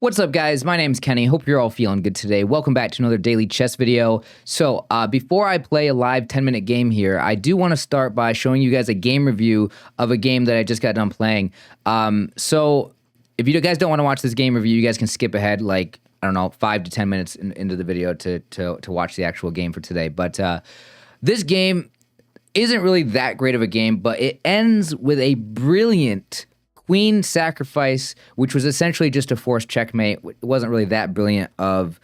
What's up, guys? My name's Kenny. Hope you're all feeling good today. Welcome back to another daily chess video. So before I play a live 10-minute game here, I do want to start by showing you guys a game review of a game that I just got done playing. So if you guys don't want to watch this game review, you guys can skip ahead like, I don't know, 5 to 10 minutes into the video to watch the actual game for today. But this game isn't really that great of a game, but it ends with a brilliant queen sacrifice, which was essentially just a forced checkmate. It wasn't really that brilliant of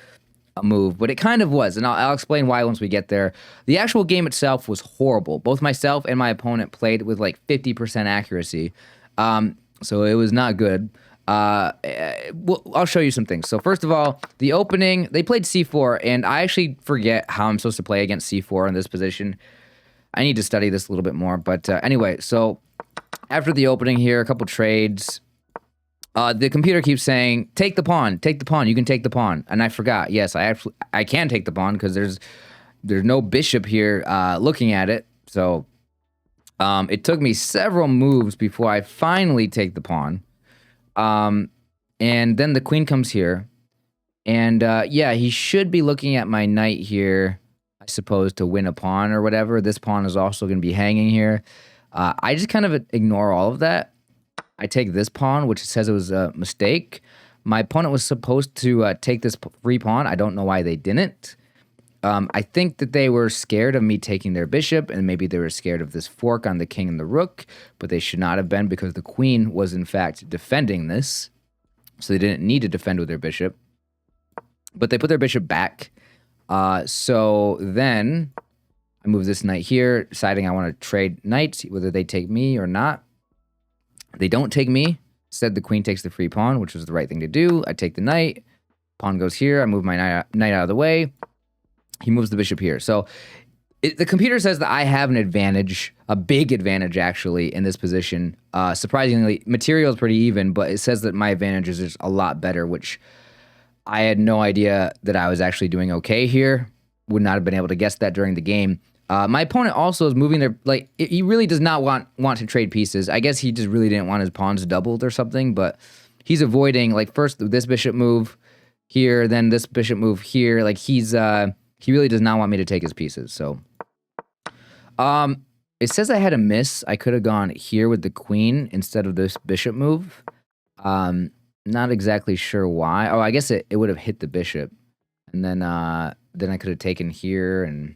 a move, but it kind of was, and I'll explain why once we get there. The actual game itself was horrible. Both myself and my opponent played with like 50% accuracy, so it was not good. I'll show you some things. So first of all, the opening, they played c4, and I actually forget how I'm supposed to play against c4 in this position. I need to study this a little bit more, but anyway, so after the opening here, a couple trades. The computer keeps saying, take the pawn, you can take the pawn. And I forgot, yes, I can take the pawn because there's no bishop here looking at it. So it took me several moves before I finally take the pawn. And then the queen comes here. And yeah, he should be looking at my knight here, I suppose, to win a pawn or whatever. This pawn is also going to be hanging here. I just kind of ignore all of that. I take this pawn, which says it was a mistake. My opponent was supposed to take this free pawn. I don't know why they didn't. I think that they were scared of me taking their bishop, and maybe they were scared of this fork on the king and the rook, but they should not have been because the queen was, in fact, defending this. So they didn't need to defend with their bishop. But they put their bishop back. So then I move this knight here, deciding I want to trade knights, whether they take me or not. They don't take me. Instead, the queen takes the free pawn, which was the right thing to do. I take the knight. Pawn goes here. I move my knight out of the way. He moves the bishop here. So the computer says that I have an advantage, a big advantage, actually, in this position. Surprisingly, material is pretty even, but it says that my advantage is just a lot better, which I had no idea that I was actually doing okay here. Would not have been able to guess that during the game. My opponent also is moving their, like, he really does not want to trade pieces. I guess he just really didn't want his pawns doubled or something, but he's avoiding, like, first this bishop move here, then this bishop move here. Like, he really does not want me to take his pieces, so. It says I had a miss. I could have gone here with the queen instead of this bishop move. Not exactly sure why. Oh, I guess it would have hit the bishop. And then I could have taken here and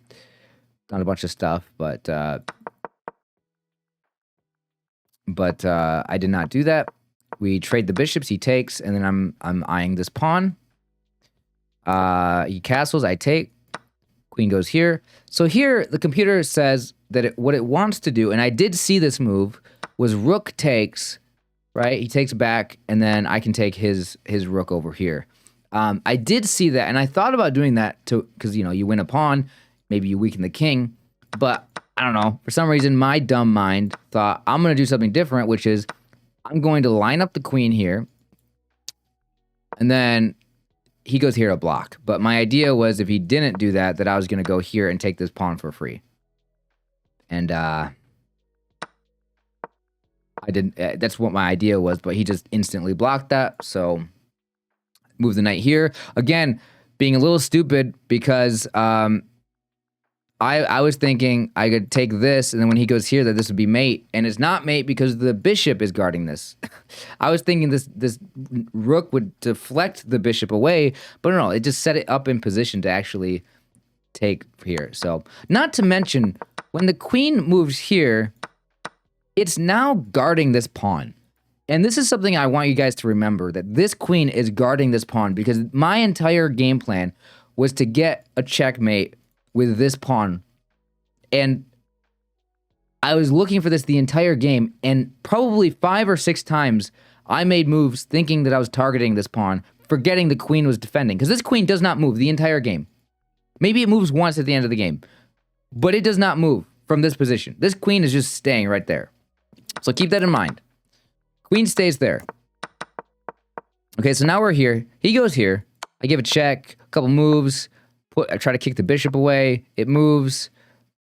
done a bunch of stuff, but I did not do that. We trade the bishops. He takes, and then I'm eyeing this pawn. He castles. I take. Queen goes here. So here the computer says that what it wants to do, and I did see this move, was rook takes. Right, he takes back, and then I can take his rook over here. I did see that, and I thought about doing that because, you know, you win a pawn, maybe you weaken the king, but I don't know. For some reason, my dumb mind thought I'm going to do something different, which is I'm going to line up the queen here, and then he goes here to block. But my idea was if he didn't do that, that I was going to go here and take this pawn for free. And I didn't. That's what my idea was, but he just instantly blocked that. So move the knight here again, being a little stupid because I was thinking I could take this, and then when he goes here, that this would be mate, and it's not mate because the bishop is guarding this. I was thinking this rook would deflect the bishop away, but no, it just set it up in position to actually take here. So not to mention when the queen moves here, it's now guarding this pawn. And this is something I want you guys to remember, that this queen is guarding this pawn because my entire game plan was to get a checkmate with this pawn. And I was looking for this the entire game, and probably 5 or 6 times I made moves thinking that I was targeting this pawn, forgetting the queen was defending. Because this queen does not move the entire game. Maybe it moves once at the end of the game, but it does not move from this position. This queen is just staying right there. So keep that in mind. Queen stays there. Okay, so now we're here. He goes here. I give a check, a couple moves. I try to kick the bishop away. It moves.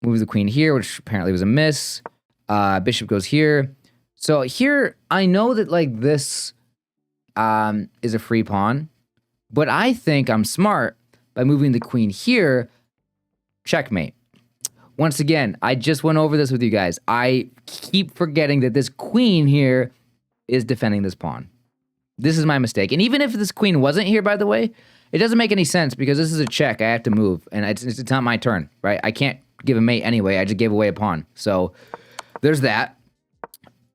Moves the queen here, which apparently was a miss. Bishop goes here. So here, I know that like this is a free pawn. But I think I'm smart by moving the queen here. Checkmate. Once again, I just went over this with you guys. I keep forgetting that this queen here is defending this pawn. This is my mistake. And even if this queen wasn't here, by the way, it doesn't make any sense because this is a check. I have to move, and it's not my turn, right? I can't give a mate anyway. I just gave away a pawn. So there's that.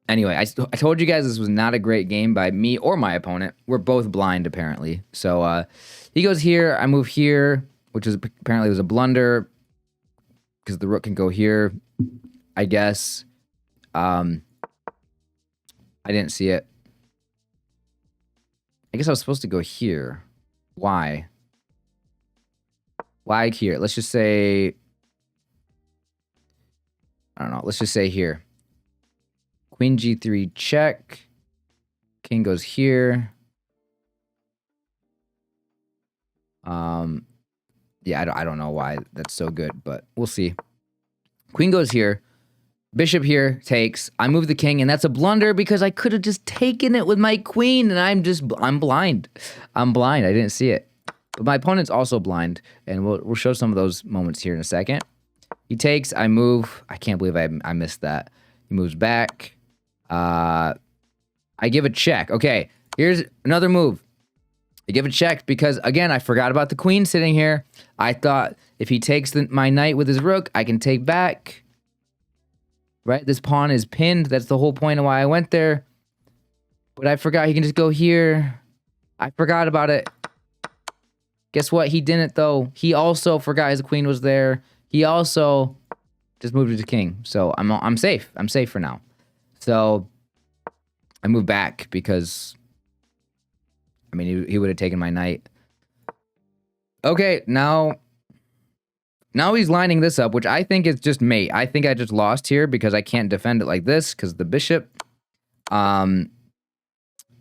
Anyway, I told you guys this was not a great game by me or my opponent. We're both blind, apparently. So he goes here. I move here, which is apparently was a blunder because the rook can go here, I guess. I didn't see it. I guess I was supposed to go here. Why? Why here? Let's just say... I don't know. Let's just say here. Queen g3 check. King goes here. Yeah, I don't know why that's so good, but we'll see. Queen goes here. Bishop here takes. I move the king, and that's a blunder because I could have just taken it with my queen, and I'm blind. I'm blind. I didn't see it. But my opponent's also blind, and we'll show some of those moments here in a second. He takes. I move. I can't believe I missed that. He moves back. I give a check. Okay, here's another move. I give a check because, again, I forgot about the queen sitting here. I thought if he takes my knight with his rook, I can take back. Right? This pawn is pinned. That's the whole point of why I went there. But I forgot he can just go here. I forgot about it. Guess what? He didn't, though. He also forgot his queen was there. He also just moved to the king. So I'm safe. I'm safe for now. So I move back because... I mean, he would have taken my knight. Okay, now he's lining this up, which I think is just mate. I think I just lost here because I can't defend it like this because the bishop. And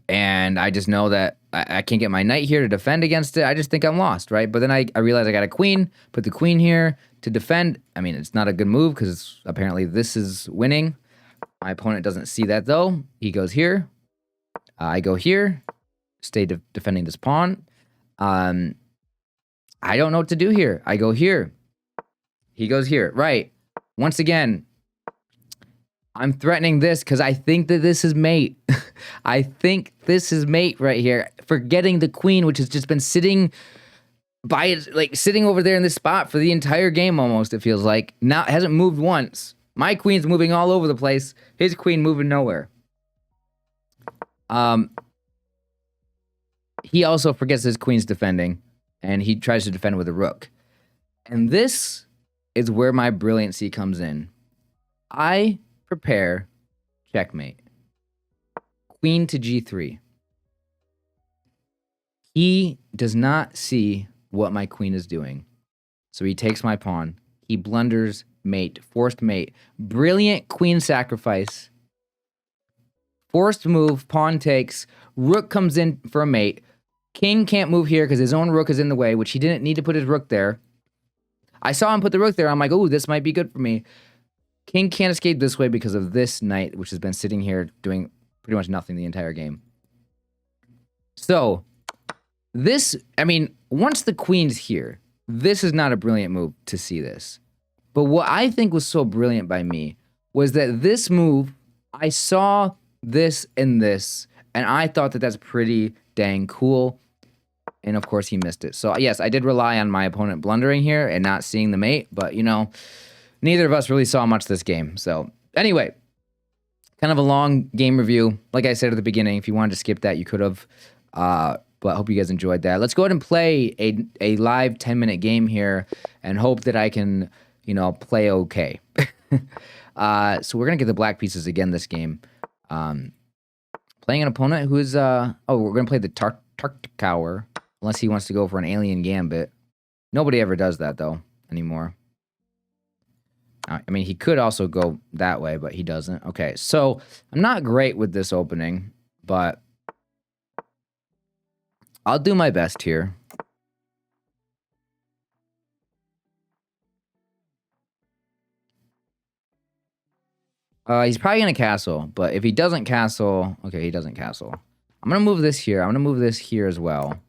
I just know that I can't get my knight here to defend against it. I just think I'm lost, right? But then I realize I got a queen, put the queen here to defend. I mean, it's not a good move because apparently this is winning. My opponent doesn't see that, though. He goes here. I go here. Stay defending this pawn. I don't know what to do here. I go here. He goes here. Right. Once again, I'm threatening this because I think that this is mate. I think this is mate right here. Forgetting the queen, which has just been sitting sitting over there in this spot for the entire game almost, it feels like. Now, it hasn't moved once. My queen's moving all over the place. His queen moving nowhere. He also forgets his queen's defending, and he tries to defend with a rook. And this is where my brilliancy comes in. I prepare checkmate. Queen to g3. He does not see what my queen is doing. So he takes my pawn. He blunders mate, forced mate. Brilliant queen sacrifice. Forced move, pawn takes. Rook comes in for a mate. King can't move here because his own rook is in the way, which he didn't need to put his rook there. I saw him put the rook there. I'm like, oh, this might be good for me. King can't escape this way because of this knight, which has been sitting here doing pretty much nothing the entire game. So, this, I mean, once the queen's here, this is not a brilliant move to see this. But what I think was so brilliant by me was that this move, I saw this and this, and I thought that that's pretty dang cool. And of course he missed it. So yes, I did rely on my opponent blundering here and not seeing the mate, but you know, neither of us really saw much this game. So anyway, kind of a long game review. Like I said at the beginning, if you wanted to skip that, you could have. But I hope you guys enjoyed that. Let's go ahead and play a live 10-minute game here and hope that I can, you know, play okay. So we're going to get the black pieces again this game. Playing an opponent who is, we're going to play the Tartakower, unless he wants to go for an alien gambit. Nobody ever does that, though, anymore. I mean, he could also go that way, but he doesn't. Okay, so I'm not great with this opening, but I'll do my best here. He's probably going to castle, but if he doesn't castle... Okay, he doesn't castle. I'm going to move this here. I'm going to move this here as well.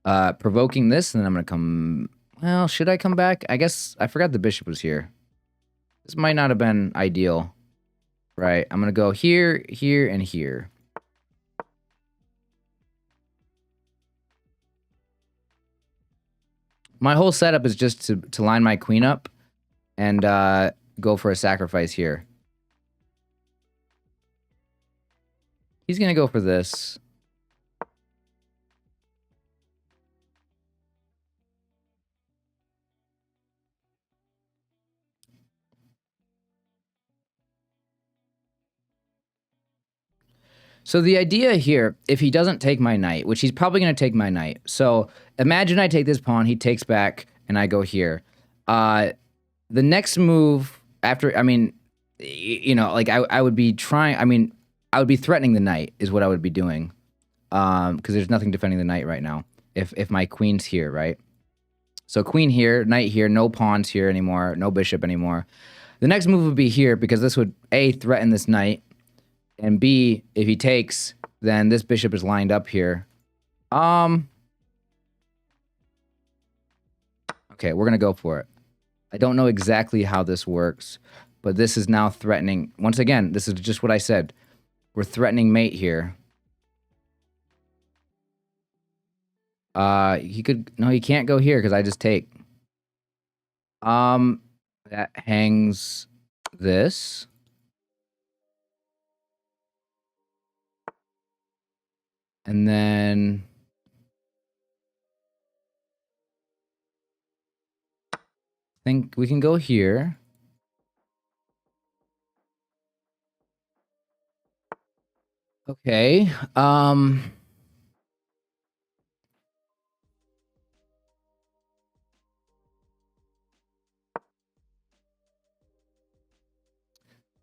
Provoking this, and then I'm going to come... Well, should I come back? I guess I forgot the bishop was here. This might not have been ideal. Right, I'm going to go here, here, and here. My whole setup is just to line my queen up and go for a sacrifice here. He's going to go for this. So the idea here, if he doesn't take my knight, which he's probably going to take my knight. So imagine I take this pawn, he takes back, and I go here. The next move after, I mean, you know, like I would be trying, I mean, I would be threatening the knight is what I would be doing. Because there's nothing defending the knight right now. If my queen's here, right? So queen here, knight here, no pawns here anymore, no bishop anymore. The next move would be here because this would A, threaten this knight. And B, if he takes, then this bishop is lined up here. Okay, we're going to go for it. I don't know exactly how this works, but this is now threatening. Once again, this is just what I said. We're threatening mate here. He could... No, he can't go here because I just take. That hangs this. And then... I think we can go here. Okay.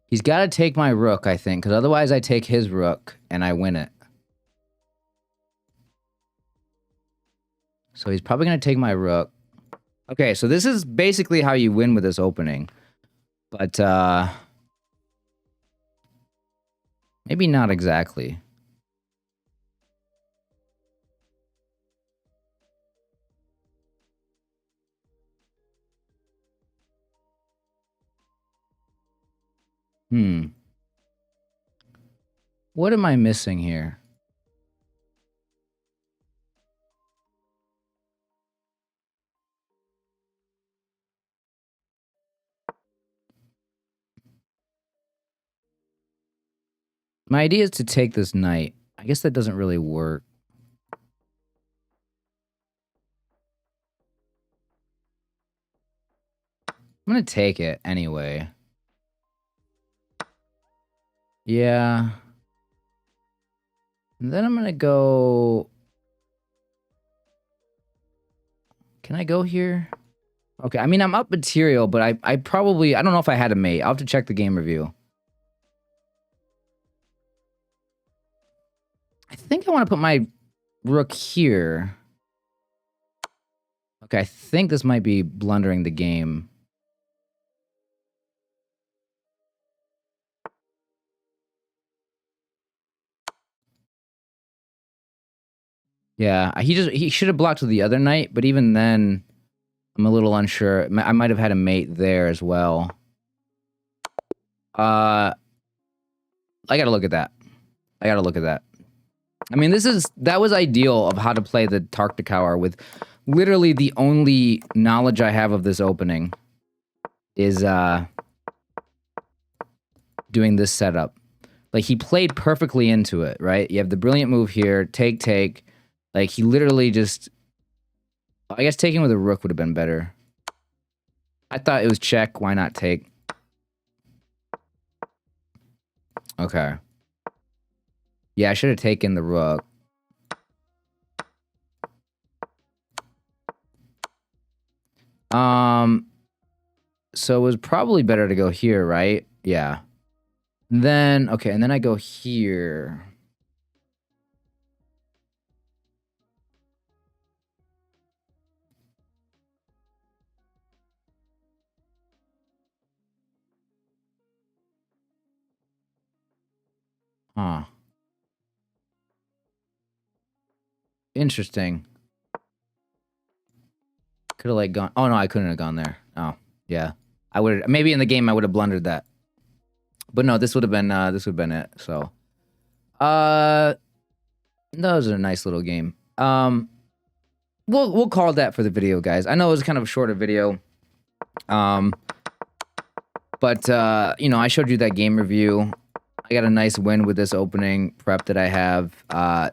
He's got to take my rook, I think, because otherwise I take his rook and I win it. So he's probably going to take my rook. Okay, so this is basically how you win with this opening. But, maybe not exactly. What am I missing here? My idea is to take this knight. I guess that doesn't really work. I'm going to take it anyway. Yeah. And then I'm going to go... Can I go here? Okay, I mean, I'm up material, but I probably... I don't know if I had a mate. I'll have to check the game review. I think I want to put my rook here. Okay, I think this might be blundering the game. Yeah, he should have blocked with the other knight, but even then, I'm a little unsure. I might have had a mate there as well. I gotta look at that. I gotta look at that. I mean, that was ideal of how to play the Tarktower with literally the only knowledge I have of this opening is doing this setup. Like, he played perfectly into it, right? You have the brilliant move here, take, take. Like, he literally just... I guess taking with a rook would have been better. I thought it was check, why not take? Okay. Yeah, I should have taken the rook. So it was probably better to go here, right? Yeah. Then, okay, and then I go here. Huh. Interesting. Could have like gone. Oh no, I couldn't have gone there. Oh yeah, I would. Maybe in the game I would have blundered that. But no, this would have been it. So, that was a nice little game. We'll call that for the video, guys. I know it was kind of a shorter video. But you know, I showed you that game review. I got a nice win with this opening prep that I have.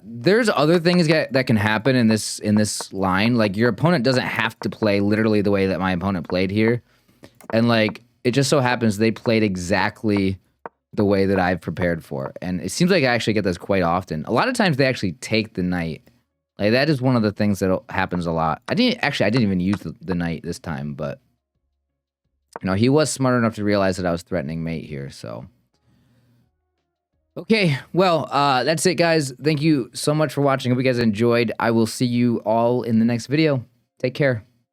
There's other things that can happen in this line. Like your opponent doesn't have to play literally the way that my opponent played here, and like it just so happens they played exactly the way that I've prepared for. And it seems like I actually get this quite often. A lot of times they actually take the knight. Like that is one of the things that happens a lot. I didn't even use the knight this time, but you know, he was smart enough to realize that I was threatening mate here, so. Okay, well, that's it, guys. Thank you so much for watching. Hope you guys enjoyed. I will see you all in the next video. Take care.